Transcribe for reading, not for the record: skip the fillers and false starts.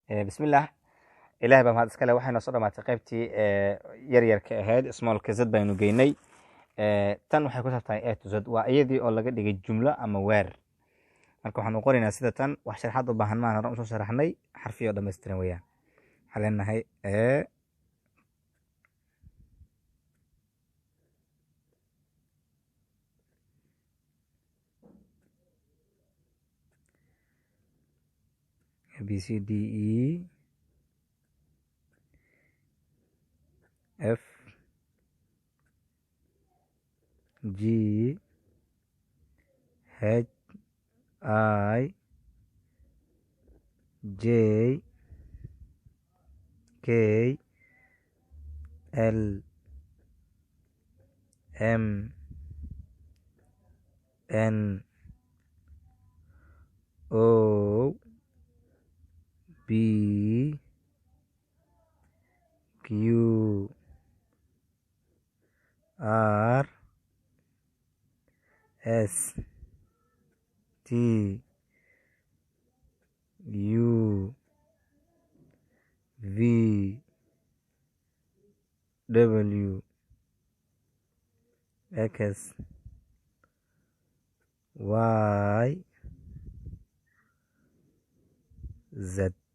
bismillaah. ilaahay baa mahad iskale. waxayna soo dhamaatay qaybtii yaryarka ahayd smallka z baynu geynay. tan waxay ku saabtahay a to z, waa iyadii oo laga dhigay jumlo ama weer. marka waxaanu qoraynaa sida tan. wax sharaxaad u baahan maan horan usoo sharaxnay, xarfiyo dhammaystiran weeyaan. waxaan leenahay b c d e f g h I j k l m n o p q r s t u v w x y z.